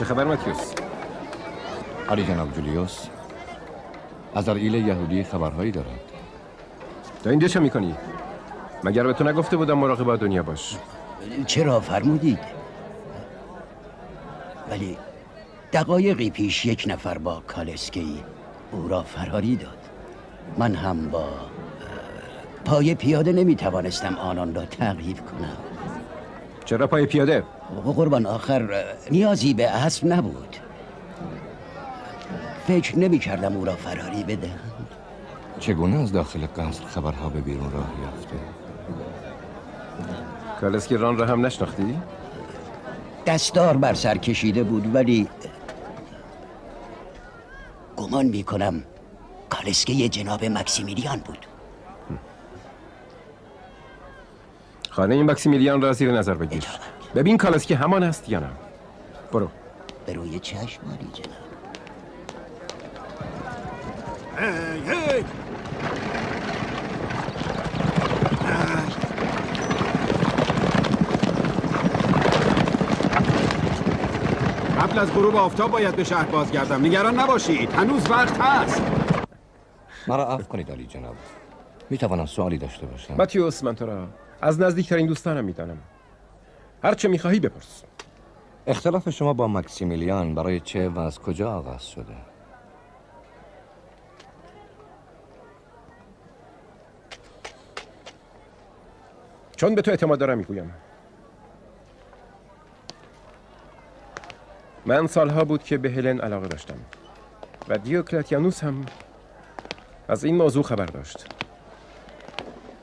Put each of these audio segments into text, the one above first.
چه خبر ماتیوس؟ علی جناب جولیوس، عزرائیل یهودی خبرهایی دارد. تا اینجا چه میکنی؟ مگر به تو نگفته بودم مراقب دنیا باش؟ چرا فرمودید؟ ولی دقایقی پیش یک نفر با کالسکی او را فراری داد. من هم با پای پیاده نمیتوانستم آنان را تعقیب کنم. چرا پای پیاده؟ قربان، آخر نیازی به اسب نبود. فکر نمی کردم او را فراری بدهم. چگونه از داخل قصر خبرها به بیرون راه یافته؟ کالسکی ران را هم نشناختی؟ دستار بر سر کشیده بود، ولی گمان می کنم کالسکی جناب مکسیمیلیان بود. خانه این مکسیمیلیان را زیر نظر بگیر. ببین کالسکی همان است یا نه. برو. به روی چشم علی جناب. هی قبل از غروب آفتاب باید به شهر بازگردم. نگران نباشید، هنوز وقت هست. مرا عفو کنید علی جناب. میتوانم سوالی داشته باشم؟ ماتیوس، من تو را از نزدیکترین دوستانم میدانم. هر چه میخواهی بپرس. اختلاف شما با مکسیمیلیان برای چه و از کجا آغاز شده؟ چون به تو اعتماد دارم میگویم. من سالها بود که به هلن علاقه داشتم و دیوکلتیانوس هم از این موضوع خبر داشت.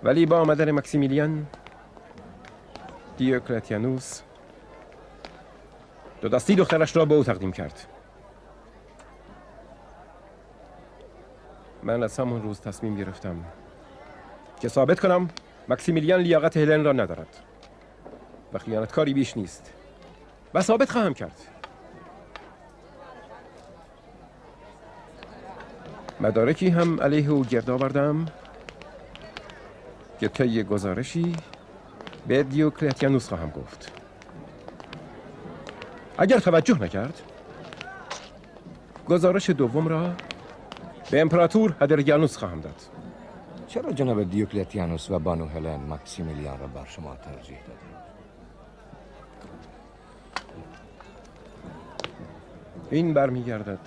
ولی با آمدن مکسیمیلیان، دیوکلتیانوس دو دستی دخترش را به او تقدیم کرد. من از همون روز تصمیم گرفتم که ثابت کنم مکسیمیلیان لیاقت هلن را ندارد و خیانتکاری بیش نیست و ثابت خواهم کرد. مدارکی هم علیه او گرد آوردم که طی گزارشی به دیوکلتیانوس خواهم گفت. اگر توجه نکرد، گزارش دوم را به امپراتور هادریانوس خواهم داد. چرا جناب دیوکلتیانوس و بانو هلن مکسیمیلیان را بر شما ترجیح دادند؟ این برمیگردد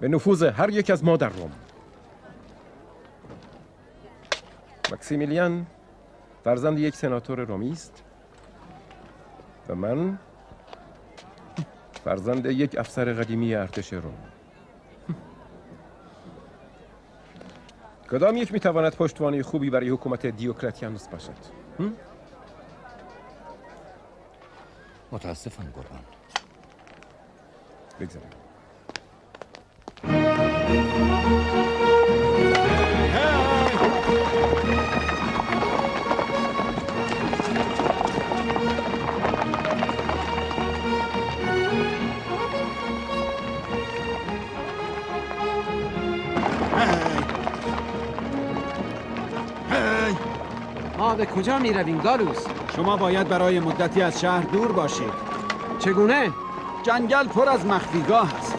به نفوذ هر یک از ما در روم. مکسیمیلیان فرزند یک سناتور رومی است و من فرزند یک افسر قدیمی ارتش روم. کدام یک میتواند پشتوانه خوبی برای حکومت دیوکلتیانوس باشد؟ متاسفم قربان. بگذاریم. ما به کجا می رویم گالوس؟ شما باید برای مدتی از شهر دور باشید. چگونه؟ جنگل پر از مخفیگاه است.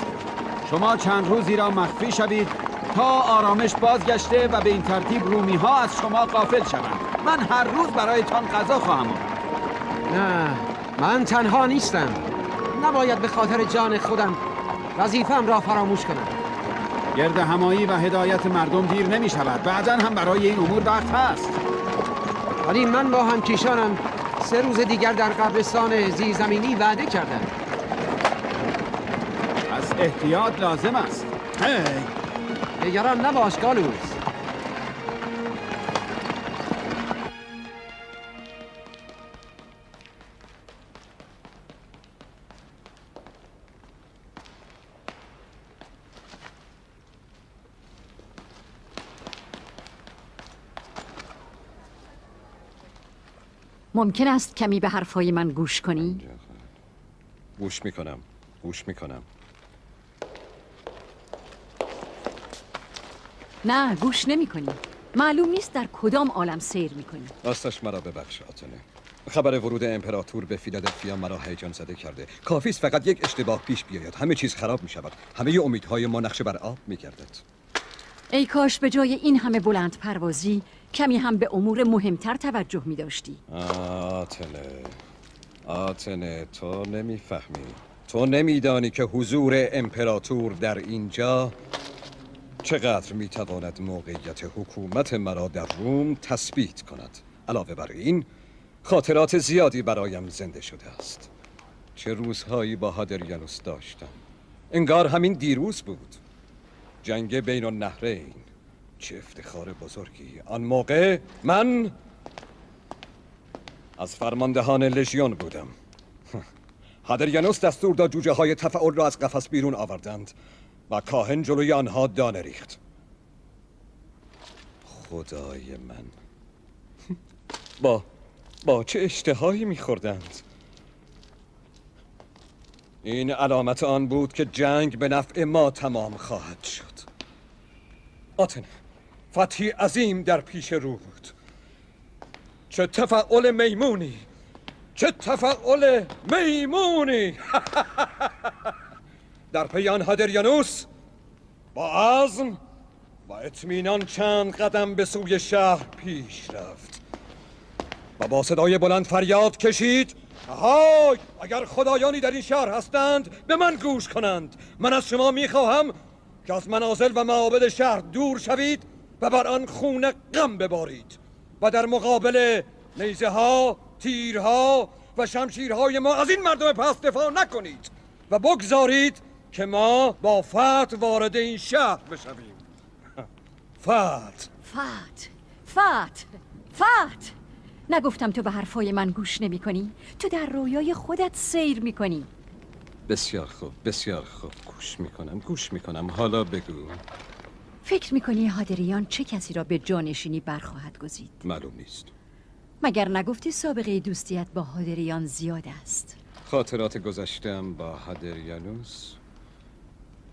شما چند روزی را مخفی شوید تا آرامش بازگشته و به این ترتیب رومی ها از شما غافل شوند. من هر روز برایتان غذا خواهم آورد. نه، من تنها نیستم. نباید به خاطر جان خودم وظیفه‌ام را فراموش کنم. گرد همایی و هدایت مردم دیر نمی شود. بعداً هم برای این امور وقت هست. ولی من با همکیشانم 3 روز دیگر در قبرستان زیرزمینی وعده کردم. از احتیاط لازم است. نگران نباش گالوس. ممکن است کمی به حرفای من گوش کنی؟ گوش میکنم. نه، گوش نمی کنی. معلوم نیست در کدام عالم سیر می کنی. راستش مرا ببخش آتنه. خبر ورود امپراتور به فیلادلفیا مرا هیجان زده کرده. کافی است فقط یک اشتباه پیش بیاید، همه چیز خراب می شود. همه امیدهای ما نقش بر آب می گردد. ای کاش به جای این همه بلند پروازی کمی هم به امور مهمتر توجه می داشتی. آتنه تو نمیفهمی. تو نمیدانی که حضور امپراتور در اینجا چقدر میتواند موقعیت حکومت مرا در روم تثبیت کند. علاوه بر این خاطرات زیادی برایم زنده شده است. چه روزهایی با هادریانوس داشتم. انگار همین دیروز بود. جنگ بین النهرین. چه افتخار بزرگی. آن موقع من از فرماندهان لژیون بودم. هادریانوس دستور داد جوجه های تفاعل را از قفس بیرون آوردند و کاهن جلوی آنها دانه ریخت. خدای من، با چه اشتهایی می‌خوردند. این علامت آن بود که جنگ به نفع ما تمام خواهد شد. آتنه، فتحی عظیم در پیش رو بود. چه تفاعل میمونی، چه تفاعل میمونی. در پی آن هادریانوس با عزم و اطمینان چند قدم به سوی شهر پیش رفت و با صدای بلند فریاد کشید: آهای، اگر خدایانی در این شهر هستند به من گوش کنند. من از شما میخواهم که از منازل و معابد شهر دور شوید و بر آن خون غم ببارید و در مقابل نیزه ها، تیرها و شمشیرهای ما از این مردم پس دفاع نکنید و بگذارید که ما با فتح وارد این شهر بشویم. فت نگفتم تو به حرفای من گوش نمی کنی؟ تو در رویای خودت سیر می کنی. بسیار خوب گوش میکنم. حالا بگو. فکر می کنی هادریان چه کسی را به جانشینی برخواهد گزید؟ معلوم نیست. مگر نگفتی سابقه دوستیت با هادریان زیاد است؟ خاطرات گذشتم با هادریانوس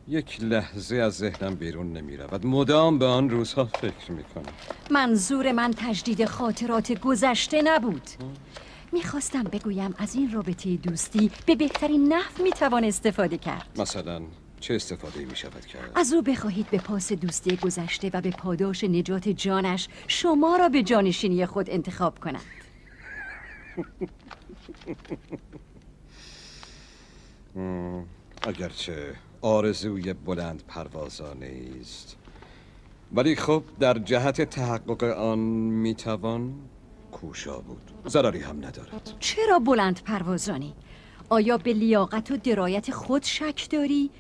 یک لحظه از ذهنم بیرون نمی رود. مدام به آن روزها فکر می کنم. منظور من تجدید خاطرات گذشته نبود. میخواستم بگویم از این رابطه دوستی به بهترین نحو میتوان استفاده کرد. مثلا چه استفاده می شود کرد؟ از او بخواهید به پاس دوستی گذشته و به پاداش نجات جانش شما را به جانشینی خود انتخاب کند. اگرچه آرزوی بلند پروازانه است، ولی خب در جهت تحقق آن میتوان کوشا بود. ضرری هم ندارد. چرا بلند پروازانی؟ آیا به لیاقت و درایت خود شک داری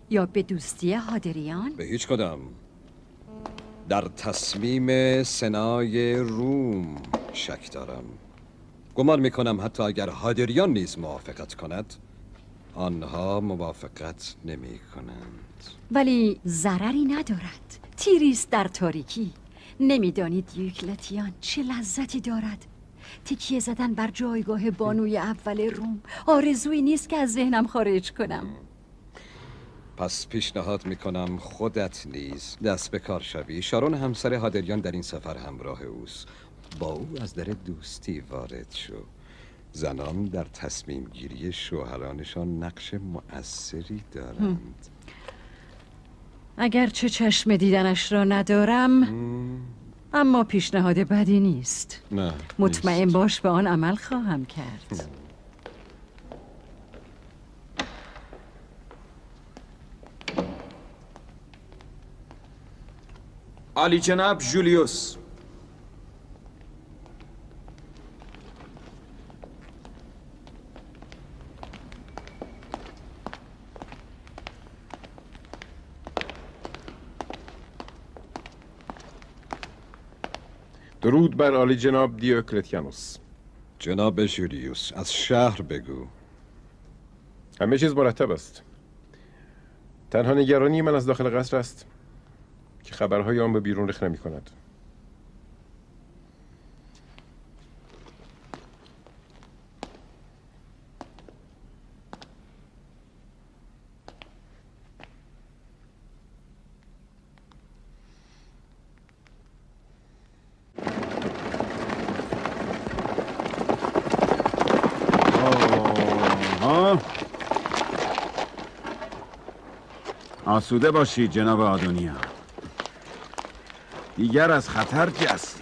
یا به دوستی هادریان؟ به هیچ کدام. در تصمیم سنای روم شک دارم. گمان میکنم حتی اگر هادریان نیز موافقت کند آنها موافقت نمی کنند. ولی ضرری ندارد. تیریست در تاریکی. نمیدانید دیوکلتیان چه لذتی دارد؟ تکیه زدن بر جایگاه بانوی اول روم آرزویی نیست که از ذهنم خارج کنم. پس پیشنهاد میکنم خودت نیز دست به کار شوی. شارون همسر هادریان در این سفر همراه اوست. با او از در دوستی وارد شو. زنان در تصمیم گیری شوهرانشان نقش مؤثری دارند. اگرچه چشم دیدنش را ندارم اما پیشنهاد بدی نیست. نه، مطمئن نیست. باش به آن عمل خواهم کرد. عالی جناب جولیوس، درود بر عالی جناب دیوکلتیانوس. جناب جولیوس، از شهر بگو. همه چیز مرتب است. تنها نگرانی من از داخل قصر است که خبرهای آن به بیرون رخ نمی کند. بانو. آسوده باشید جناب آدونیا. دیگر از خطر جستی.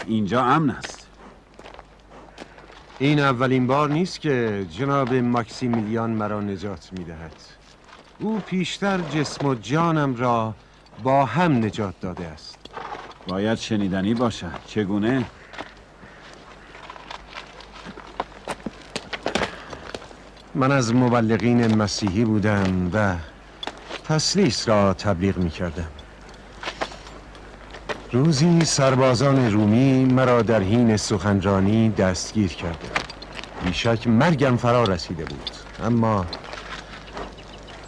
اینجا امن است. این اولین بار نیست که جناب ماکسیمیلیان مرا نجات می‌دهد. او پیشتر جسم و جانم را با هم نجات داده است. باید شنیدنی باشد. چگونه؟ من از مبلغین مسیحی بودم و تسلیس را تبلیغ می‌کردم. روزی سربازان رومی مرا در حین سخنرانی دستگیر کردند. بیشک مرگم فرا رسیده بود،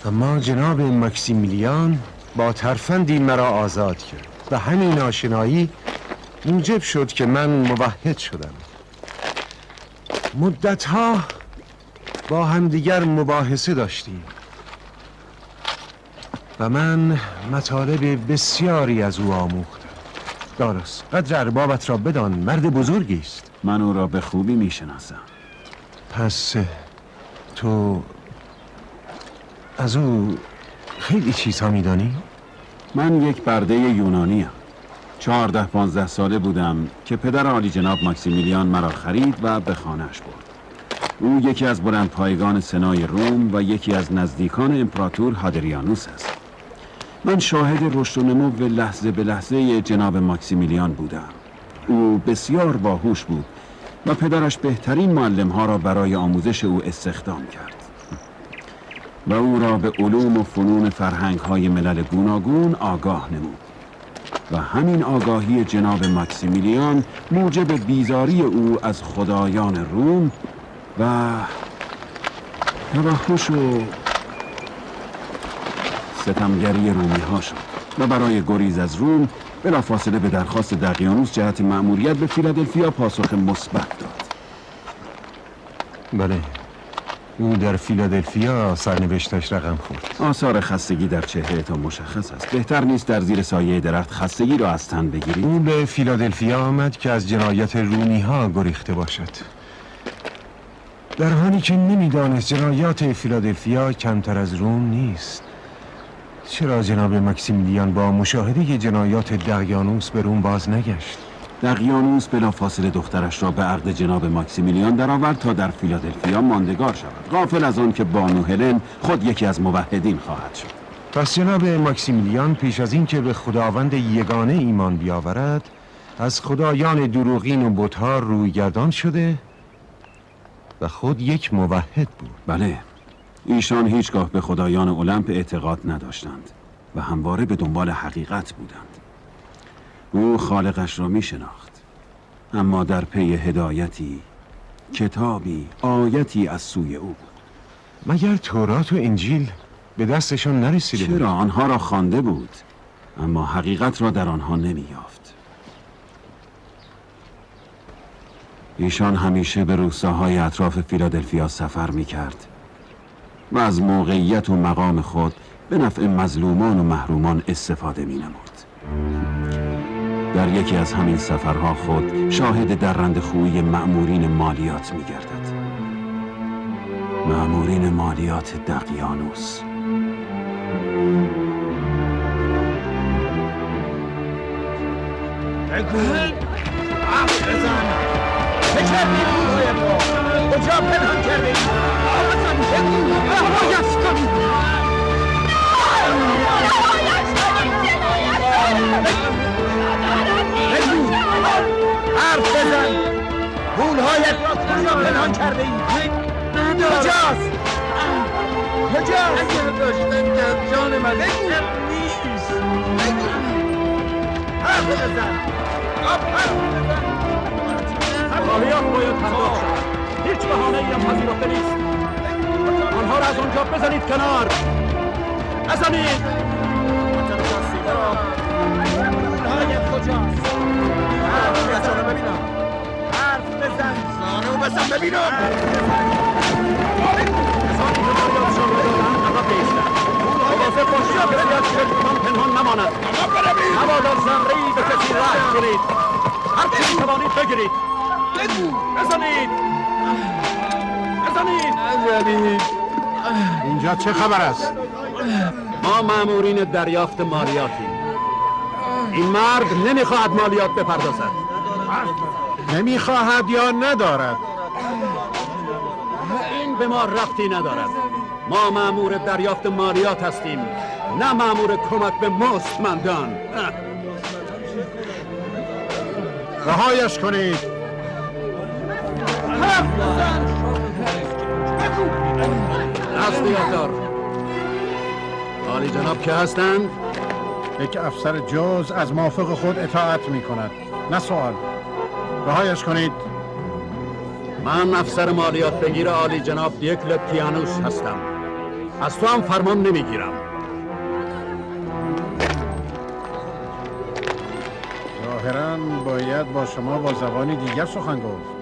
اما جناب ماکسیمیلیان با ترفندی مرا آزاد کرد و همین آشنایی موجب شد که من موحد شدم. مدتها با همدیگر مباحثه داشتیم و من مطالب بسیاری از او آموختم. دارس، قدر اربابت را بدان، مرد بزرگی است. من او را به خوبی میشناسم. پس تو از او خیلی چیزها میدانی؟ من یک برده یونانی ام. 14-15 ساله بودم که پدر عالی جناب ماکسیمیلیان مرا خرید و به خانه‌اش برد. او یکی از بلندپایگان سنای روم و یکی از نزدیکان امپراتور هادریانوس است. من شاهد رشد و نمو لحظه به لحظه جناب ماکسیمیلیان بودم. او بسیار باهوش بود و پدرش بهترین معلم‌ها را برای آموزش او استخدام کرد و او را به علوم و فنون فرهنگ‌های ملل گوناگون آگاه نمود و همین آگاهی جناب ماکسیمیلیان موجب بیزاری او از خدایان روم و توحش و ستمگری رومی ها شد و برای گریز از روم بلافاصله به درخواست دقیانوس جهت مأموریت به فیلادلفیا پاسخ مثبت داد. بله، او در فیلادلفیا سرنوشتش رقم خورد. آثار خستگی در چهره تا مشخص است. بهتر نیست در زیر سایه درخت خستگی را از تن بگیرید. او به فیلادلفیا آمد که از جنایت رومی ها گریخته باشد، در حالی که نمیدانست جنایات فیلادلفیا کمتر از روم نیست. چرا جناب ماکسیمیلیان با مشاهده جنایات دقیانوس به روم باز نگشت؟ دقیانوس بلافاصله دخترش را به عقد جناب ماکسیمیلیان درآورد تا در فیلادلفیا ماندگار شود، غافل از آن که بانو هلن خود یکی از موحدین خواهد شد. پس جناب ماکسیمیلیان پیش از اینکه به خداوند یگانه ایمان بیاورد، از خدایان دروغین و بت‌ها رویگردان شده و خود یک موحد بود. بله، ایشان هیچگاه به خدایان المپ اعتقاد نداشتند و همواره به دنبال حقیقت بودند. او خالقش را می شناخت، اما در پی هدایتی، کتابی، آیتی از سوی او بود. مگر تورات و انجیل به دستشان نرسیده بود؟ چرا؟ آنها را خوانده بود، اما حقیقت را در آنها نمی یافت. ایشان همیشه به روستاهای اطراف فیلادلفیا سفر می کرد و از موقعیت و مقام خود به نفع مظلومان و محرومان استفاده می نمود. در یکی از همین سفرها خود شاهد درنده خویی مأمورین مالیات می گردد. مأمورین مالیات دقیانوس. چه کردی روی تو؟ کجا پنهان کردی؟ رهایش کن! حرف بزن! پولهایت را کجا پنهان کرده ای؟ کجاست؟ کجاست؟ اگر داشتن که از جان من نیست! حرف بزن! حرف بزن! مالیات باید پرداخت شد. هیچ بهانه‌ای هم پذیرفته نیست. آنها را از آنجا بزنید کنار. بزنید. پولهایت کجاست؟ حرف ببینم. حرف بزن. زانو بزن ببینم. کسانی که مالیات شما دادن عقب بایستند. مواظب باشید که کسی از شرکتان پنهان نماند. مبادا زمره‌ای به کسی رحم کنید. هر چی توانید بگیرید. بزنید! بزنین. اینجا چه خبر است؟ ما مامورین دریافت مالیاتیم. این مرد نمیخواهد مالیات بپردازد. نمیخواهد یا ندارد؟ این به ما ربطی ندارد. ما مامور دریافت مالیات هستیم، نه مامور کمک به مستمندان. رهایش کنید. دست یاددار. عالی جناب که هستند؟ یک افسر جز از موافق خود اطاعت می کند، نه سوال. رهایش کنید. من افسر مالیات بگیر عالی جناب دیوکلتیانوس هستم. از تو هم فرمان نمیگیرم. ظاهراً باید با شما با زبانی دیگر سخن گفت.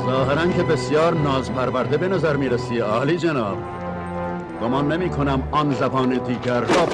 ظاهراً که بسیار نازپرورده به نظر میرسی عالی جناب. گمان نمی کنم آن زبان دیگر را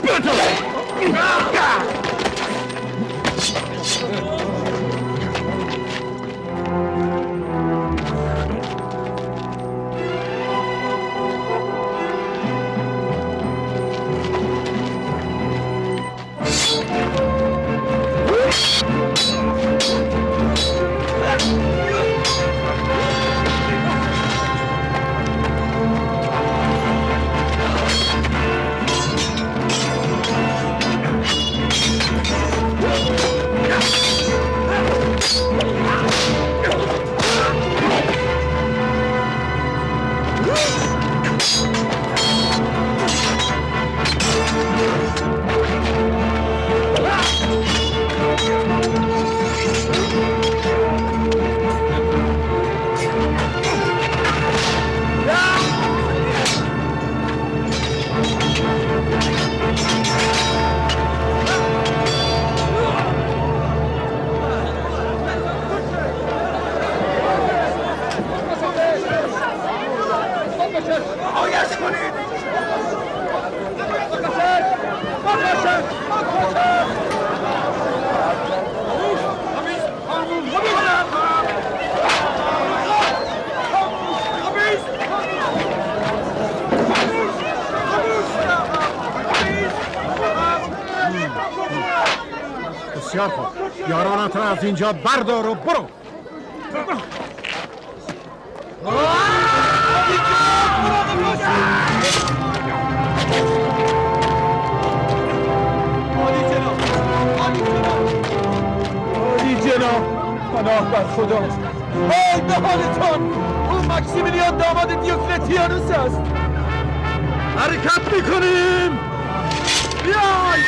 بسیار خوب. یارانت را از اینجا بردار و برو. عالی جناب پناه بر خدا. آی به حالتان. اون مکسیمیلیان داماد دیوکلتیانوس است. حرکت میکنیم. بیای.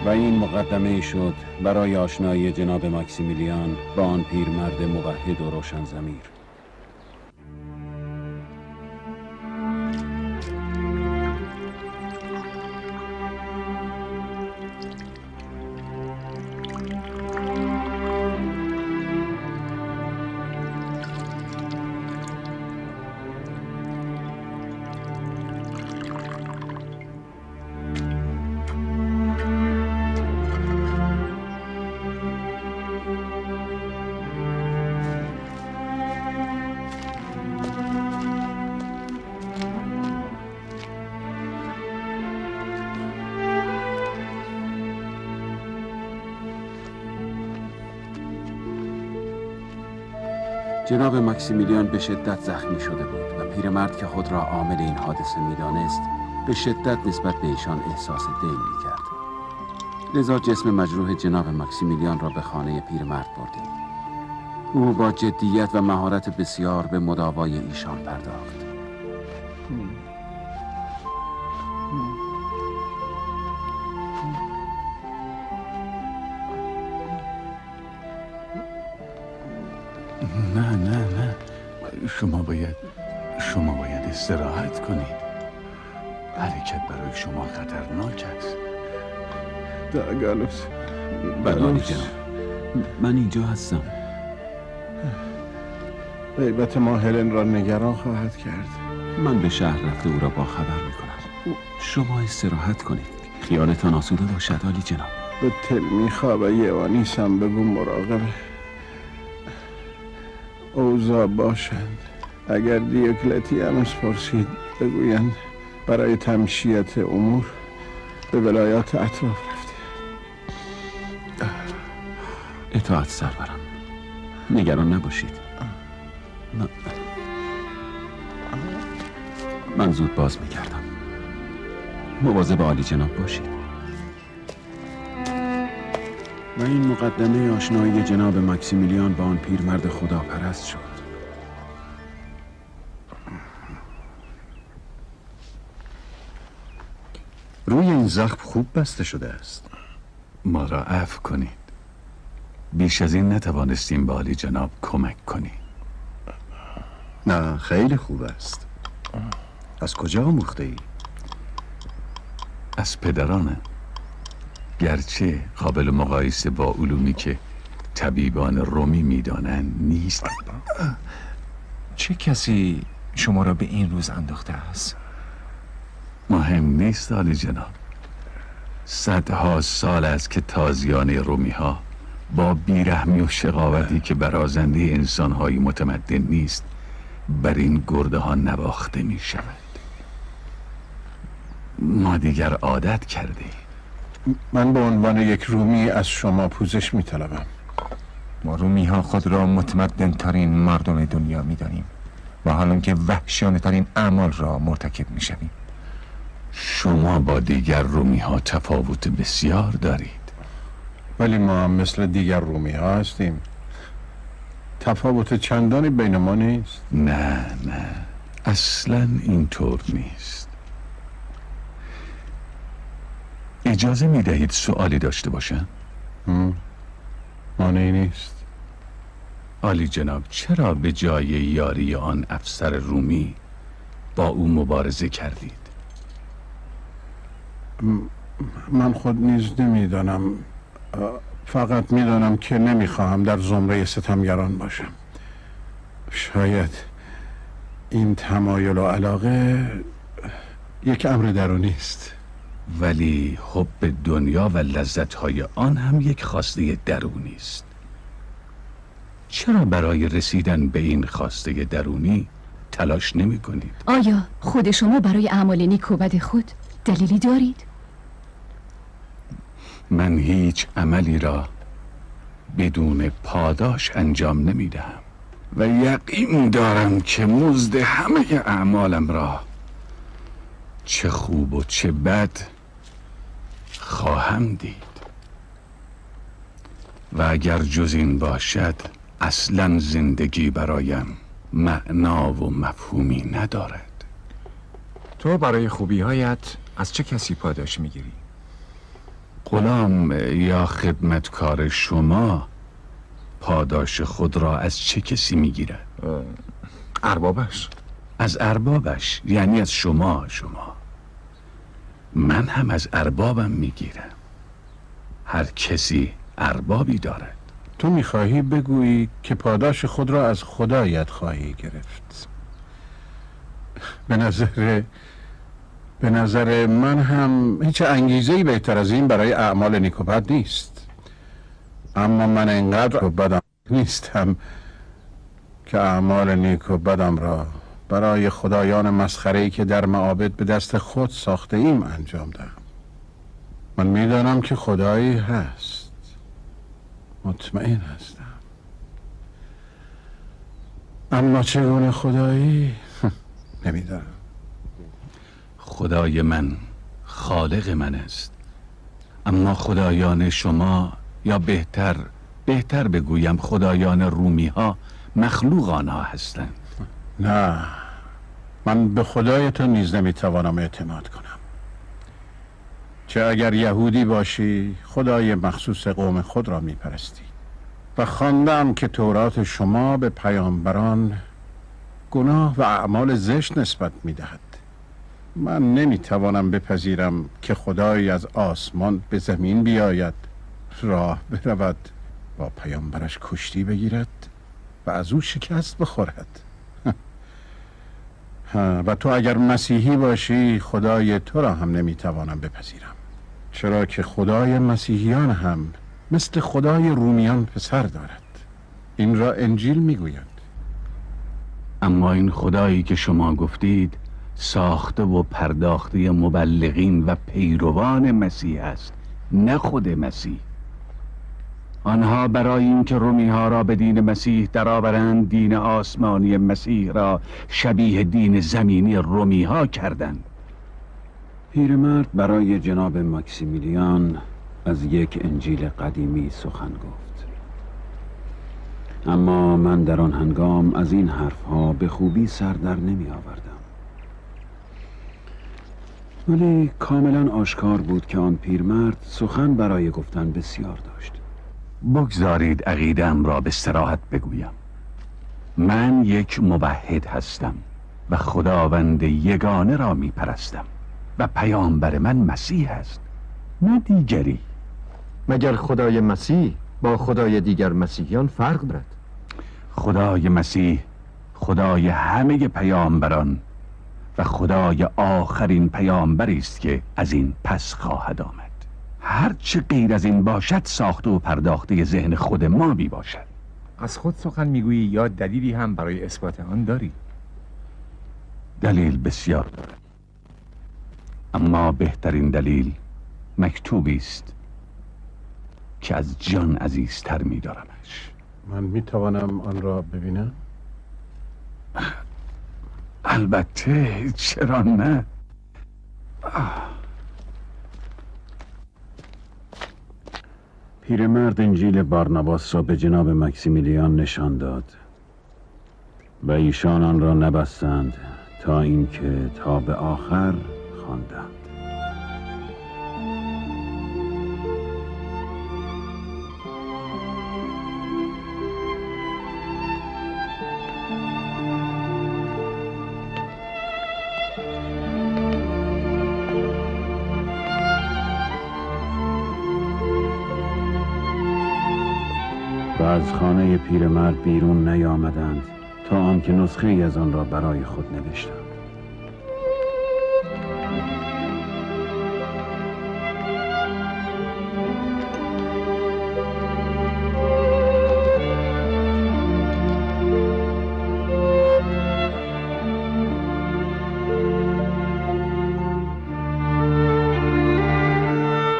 و این مقدمه شد برای آشنایی جناب ماکسیمیلیان با آن پیرمرد موحد و روشن ضمیر. جناب ماکسیمیلیان به شدت زخمی شده بود و پیرمرد که خود را عامل این حادثه می‌دانست به شدت نسبت به ایشان احساس دین می‌کرد. لذا جسم مجروح جناب ماکسیمیلیان را به خانه پیرمرد بردیم. او با جدیت و مهارت بسیار به مداوای ایشان پرداخت. نه شما باید استراحت کنید. حرکت برای شما خطرناک است. داگالوس بله عالی جناب، من اینجا هستم. غیبت ما هلن را نگران خواهد کرد. من به شهر رفته او را با خبر میکنم. شما استراحت کنید، خیالتان آسوده باشد عالی جناب. به تلمیخا و یوانیس هم بگو مراقب اوضاع باشند. اگر دیوکلتیانوس پرسید بگویند برای تمشیت امور به ولایات اطراف رفته. اطاعت سرورم، نگران نباشید. من زود باز میگردم. مواظب عالی جناب باشید. و این مقدمه آشنایی جناب ماکسیمیلیان با آن پیرمرد خداپرست شد. روی این زخم خوب بسته شده است. ما را عفو کنید. بیش از این نتوانستیم به عالی جناب کمک کنیم. نه خیلی خوب است. از کجا آموخته ای؟ از پدرانم. گرچه قابل مقایسه با علومی که طبیبان رومی میدانند نیست. چه کسی شما را به این روز انداخته است؟ مهم نیست عالی جناب. صدها سال است که تازیان رومی ها با بیرحمی و شقاوتی که برازنده انسانهایی متمدن نیست بر این گرده ها نواخته می شود. ما دیگر عادت کرده. من به عنوان یک رومی از شما پوزش می طلبم. ما رومی ها خود را متمدن ترین مردم دنیا می دانیم و حالا که وحشیانه ترین اعمال را مرتکب می شویم. شما با دیگر رومی ها تفاوت بسیار دارید. ولی ما هم مثل دیگر رومی ها هستیم. تفاوت چندانی بین ما نیست. نه اصلا اینطور نیست. اجازه می دهید سوالی داشته باشم؟ مانعی نیست. عالی جناب، چرا به جای یاری آن افسر رومی با او مبارزه کردید؟ من خود نیز نمیدانم. فقط میدانم که نمیخواهم در زمره ستمگران باشم. شاید این تمایل و علاقه یک امر درونی است. ولی حب دنیا و لذت‌های آن هم یک خواسته درونی است. چرا برای رسیدن به این خواسته درونی تلاش نمی کنید؟ آیا خود شما برای اعمال نیک و بد خود دلیلی دارید؟ من هیچ عملی را بدون پاداش انجام نمی دهم و یقین دارم که مزد همه اعمالم را چه خوب و چه بد خواهم دید. و اگر جز این باشد اصلا زندگی برایم معنا و مفهومی ندارد. تو برای خوبی‌هایت از چه کسی پاداش میگیری؟ غلام یا خدمتکار شما پاداش خود را از چه کسی میگیرد؟ اربابش. از اربابش، یعنی از شما. من هم از اربابم میگیرم. هر کسی اربابی دارد. تو میخواهی بگویی که پاداش خود را از خدایت خواهی گرفت. به نظر من هم هیچ انگیزه‌ای بهتر از این برای اعمال نیک و بد نیست. اما من انقدر بدم نیستم که اعمال نیک و بدم را برای خدایان مسخره‌ای که در معابد به دست خود ساخته ایم انجام دهم. من میدانم که خدایی هست. مطمئن هستم. اما چگونه خدایی؟ نمیدانم. خدای من خالق من است. اما خدایان شما، یا بهتر بگویم خدایان رومی ها، مخلوق آنها هستند. نه، من به خدای تو نیز نمیتوانم اعتماد کنم. چه اگر یهودی باشی خدای مخصوص قوم خود را میپرستی و خواندم که تورات شما به پیامبران گناه و اعمال زشت نسبت می‌دهد. من نمی‌توانم بپذیرم که خدایی از آسمان به زمین بیاید، راه برود، با پیامبرش کشتی بگیرد و از او شکست بخورد. و تو اگر مسیحی باشی خدای تو را هم نمی‌توانم بپذیرم، چرا که خدای مسیحیان هم مثل خدای رومیان پسر دارد. این را انجیل میگوید. اما این خدایی که شما گفتید ساخته و پرداخته مبلغین و پیروان مسیح است، نه خود مسیح. آنها برای اینکه رومی ها را به دین مسیح درآورند، دین آسمانی مسیح را شبیه دین زمینی رومی ها کردند. پیرمرد برای جناب ماکسیمیلیان از یک انجیل قدیمی سخن گفت، اما من در آن هنگام از این حرفها به خوبی سر در نمی آوردم. ولی کاملا آشکار بود که آن پیرمرد سخن برای گفتن بسیار داشت. بگذارید عقیده‌ام را به استراحت بگویم. من یک موحد هستم و خداوند یگانه را می پرستم و پیامبر من مسیح است، نه دیگری. مگر خدای مسیح با خدای دیگر مسیحیان فرق دارد؟ خدای مسیح خدای همه پیامبران و خدای آخرین پیامبری است که از این پس خواهد آمد. هر چه غیر از این باشد ساخته و پرداخته ذهن خود ما بی باشد. از خود سخن میگویی یا دلیلی هم برای اثبات آن داری؟ دلیل بسیار دارد، اما بهترین دلیل مکتوبی است که از جان عزیزتر می‌دارمش. من میتوانم آن را ببینم؟ البته، چرا نه؟ پیرمرد انجیل بارناباس را به جناب ماکسیمیلیان نشان داد و ایشان آن را نبستند تا اینکه تا به آخر خواندند. و از خانه پیرمرد بیرون نیامدند تا آنکه نسخه ای از آن را برای خود نوشتند.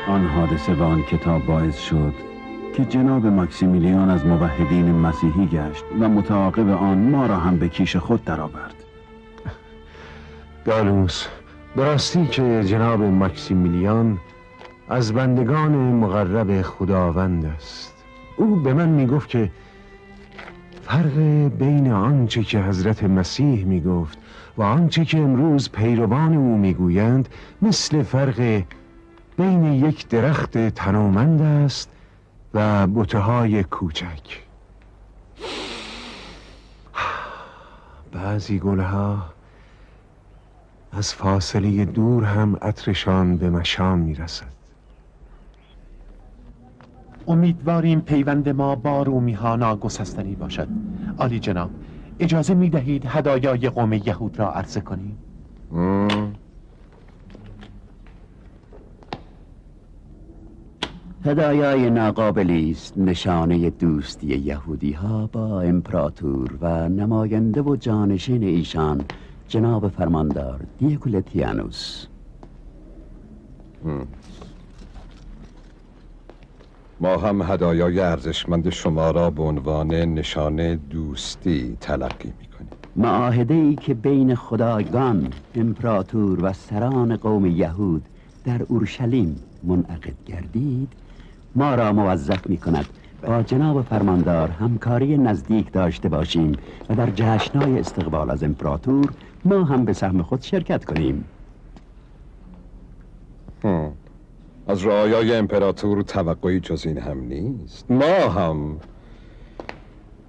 آن حادثه و آن کتاب باعث شد که جناب ماکسیمیلیان از موحدین مسیحی گشت و متعاقب آن ما را هم به کیش خود درآورد. گالوس، براستی که جناب ماکسیمیلیان از بندگان مقرب خداوند است. او به من میگفت که فرق بین آنچه که حضرت مسیح میگفت و آنچه که امروز پیروان او میگویند مثل فرق بین یک درخت تنومند است و بوته‌های کوچک. بعضی گلها از فاصله دور هم عطرشان به مشام میرسد. امیدواریم پیوند ما با رومی ها ناگسستنی باشد. عالی جناب، اجازه می دهید هدایای قوم یهود را عرضه کنیم؟ هدایای ناقابلی است، نشانه دوستی یهودی ها با امپراتور و نماینده و جانشین ایشان جناب فرماندار دیوکلتیانوس. ما هم هدایای ارزشمند شما را به عنوان نشانه دوستی تلقی می‌کنیم. معاهده‌ای که بین خدایگان، امپراتور و سران قوم یهود در اورشلیم منعقد گردید ما را موظف می‌کند با جناب فرماندار همکاری نزدیک داشته باشیم و در جشن‌های استقبال از امپراتور ما هم به سهم خود شرکت کنیم. از رعایای امپراتور توقعی جز این هم نیست. ما هم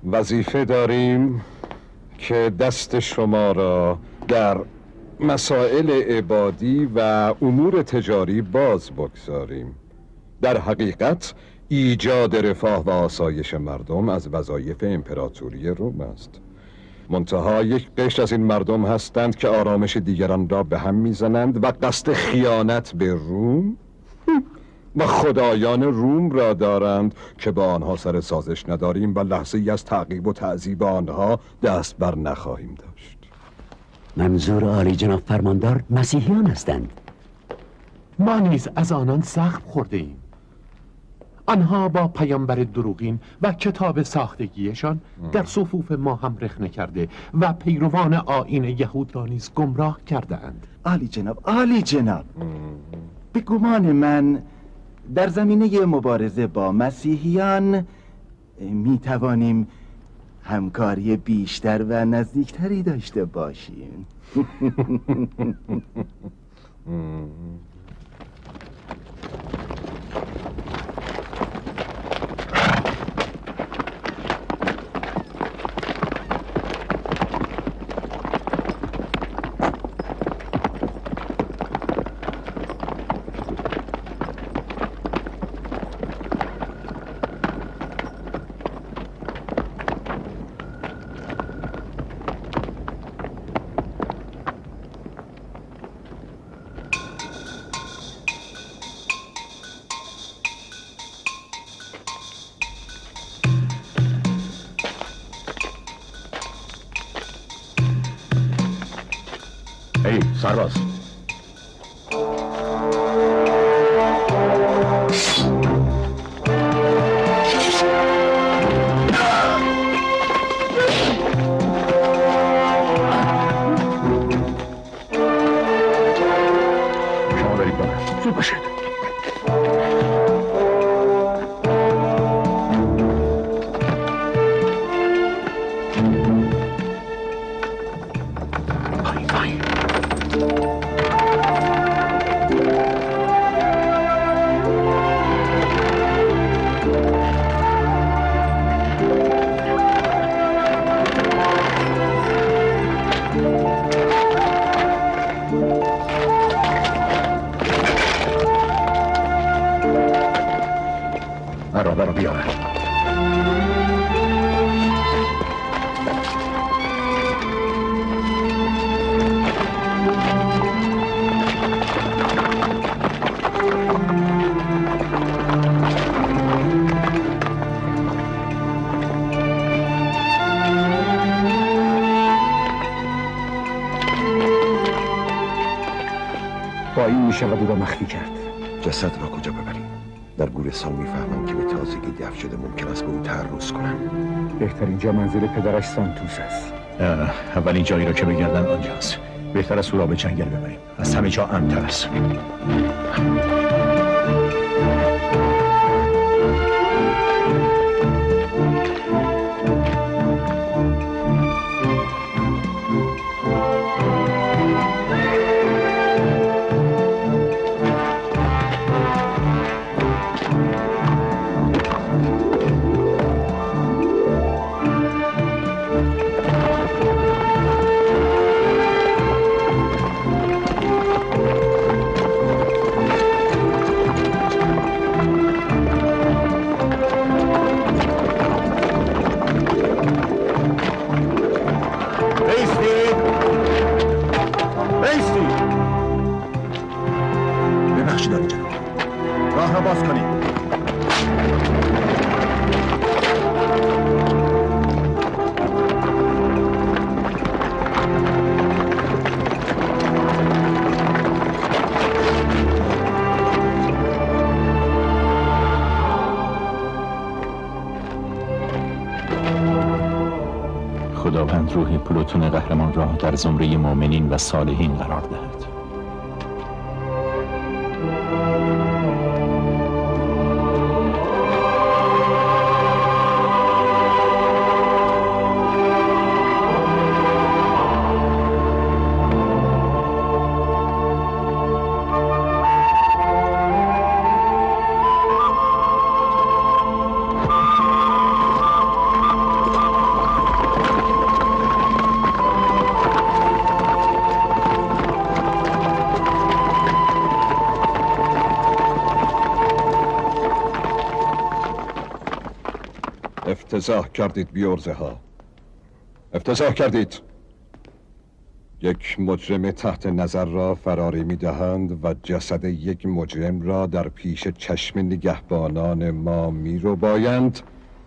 وظیفه داریم که دست شما را در مسائل عبادی و امور تجاری باز بگذاریم. در حقیقت ایجاد رفاه و آسایش مردم از وظایف امپراتوری روم است. منتها یک قشر از این مردم هستند که آرامش دیگران را به هم میزنند و قصد خیانت به روم و خدایان روم را دارند که با آنها سر سازش نداریم و لحظه ای از تعقیب و تعذیب آنها دست بر نخواهیم داشت. منظور عالی جناب فرماندار مسیحیان هستند. ما نیز از آنان زخم خورده ایم. آنها با پیامبر دروغین و کتاب ساختگیشان در صفوف ما هم رخنه کرده و پیروان آیین یهود را نیز گمراه کرده اند. عالی جناب به گمان من در زمینه مبارزه با مسیحیان می توانیم همکاری بیشتر و نزدیکتری داشته باشیم. ای سرباز، شما برید بالا. زود باشید. برو بیار. با این میشود او را مخفی کرد. جسد را کجا ببریم؟ در گورستان میفهمم که به تازگی دفن شده، ممکن است به او تعرض کنم. بهترین جا منزل پدرش سانتوس است. اولین جایی را که بگردن آنجاست. بهتر است او را به جنگل ببریم. از همه جا امن‌تر است. خداوند روح پلوتون قهرمان را در زمره مؤمنین و صالحین قرار دهد. افتضاح کردید بیارزه ها. افتضاح کردید. یک مجرم تحت نظر را فراری می دهند و جسد یک مجرم را در پیش چشم نگهبانان ما می رو بایند.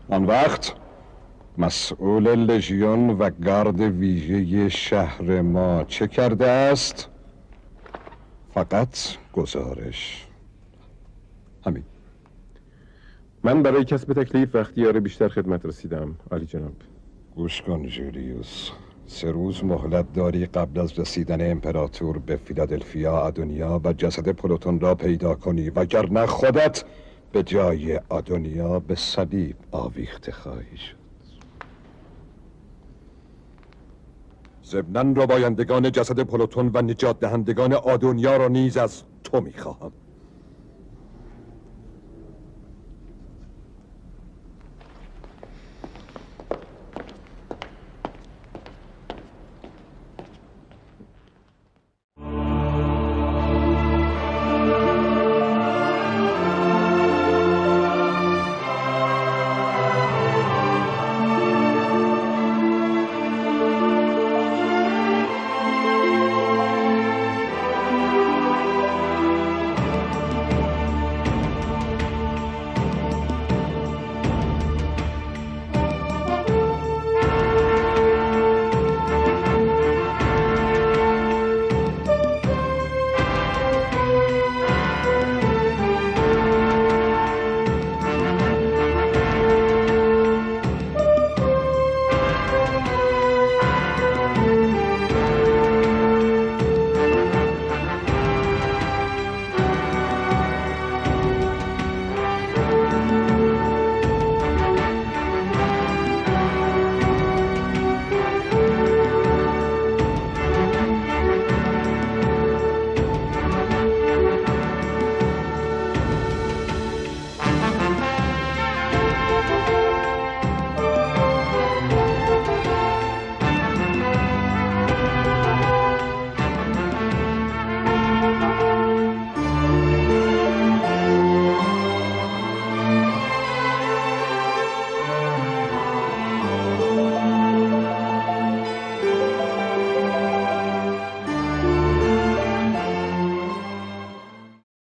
آن وقت مسئول لژیون و گارد ویژه شهر ما چه کرده است؟ فقط گزارش. همین. من برای کسب تکلیف و اختیار بیشتر خدمت رسیدم، عالی جناب. گوش کن جولیوس، 3 روز مهلت داری قبل از رسیدن امپراتور به فیلادلفیا آدونیا و جسد پلوتون را پیدا کنی، وگرنه خودت به جای آدونیا به صلیب آویخته خواهی شد. ضمناً ربایندگان جسد پلوتون و نجات دهندگان آدونیا را نیز از تو میخواهم.